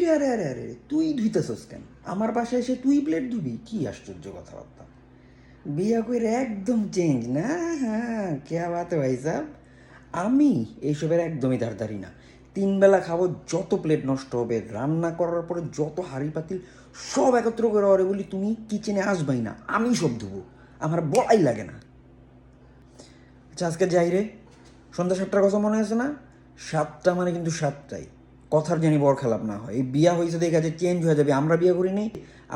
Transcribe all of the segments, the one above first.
রে, আরে আরে আরে, তুই ধুইতেছস কেন? আমার বাসায় এসে তুই প্লেট ধুবি? কি আশ্চর্য কথাবার্তা! বিয়া করে একদম চেঞ্জ না। হ্যাঁ, কেয়া বাত ভাই সাহেব। আমি এইসবের একদমই ধারধারি না। 3 বেলা খাবো, যত প্লেট নষ্ট হবে, রান্না করার পরে যত হাঁড়ি পাতিল সব একত্র করে ওরে বলি তুমি কিচেনে আসবাই না, আমি সব ধুবো, আমার বলাই লাগে না। আচ্ছা, আজকে যাই রে। সন্ধ্যা 7টার কথা মনে আছে না? 7টা মানে কিন্তু 7টাই। কথার জানি বর খেলাপ না হয়। এই বিয়া হয়েছে দেখা যায় চেঞ্জ হয়ে যাবে। আমরা বিয়ে করি নি,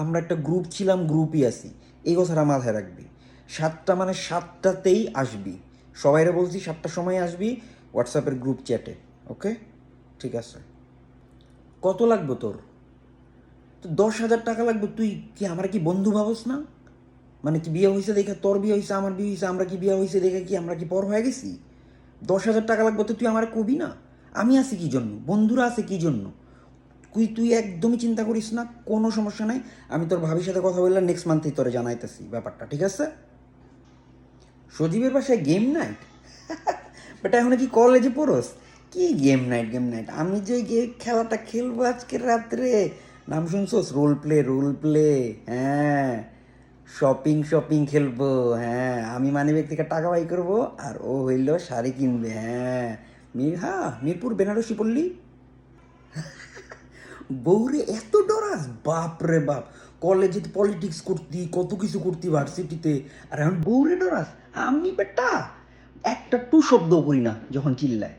আমরা একটা গ্রুপ ছিলাম, গ্রুপই আছি। এই কথাটা মাথায় রাখবি। 7টা মানে 7টাতেই আসবি। সবাইরে বলছি 7টার সময় আসবি, হোয়াটসঅ্যাপের গ্রুপ চ্যাটে। ওকে, ঠিক আছে। কত লাগবে তোর? তো 10,000 টাকা লাগবে। তুই কি আমার কি বন্ধু ভাবস না? মানে কি বিয়ে হয়েছে দেখে তোর বিয়ে হয়েছে, আমার বিয়ে হয়েছে, আমরা কি বিয়ে হয়েছে দেখে কি আমরা কি পর হয়ে গেছি? 10,000 টাকা লাগবে তো তুই আমার কবি না? আমি আছি কি জন্য, বন্ধুরা আছে কি জন্য? তুই তুই একদমই চিন্তা করিস না, কোনো সমস্যা নাই। আমি তোর ভাবির সাথে কথা বললাম, নেক্সট মান্থেই তোরে জানাইতেছি ব্যাপারটা, ঠিক আছে? সজীবের বাসায় গেম নাইট? বেটা এখন কি কলেজে পড়োস? কি গেম নাইট গেম নাইট? আমি যে খেলাটা খেলবো আজকের রাত্রে, নাম শুনছোস? Role play, role play. হ্যাঁ, শপিং শপিং খেলবো। হ্যাঁ, আমি মানিব্যাগ থেকে টাকা বাই করবো আর ও হইল শাড়ি কিনবে। হ্যাঁ, হ্যাঁ, মিরপুর বেনারসি পড়লি। বউরে এত ডরাস? বাপ রে বাপ! কলেজে পলিটিক্স করতি, কত কিছু করতি ভার্সিটিতে, আর এখন বউরে ডরাস? আমি বেটা একটা টু শব্দ করি না যখন চিল্লায়।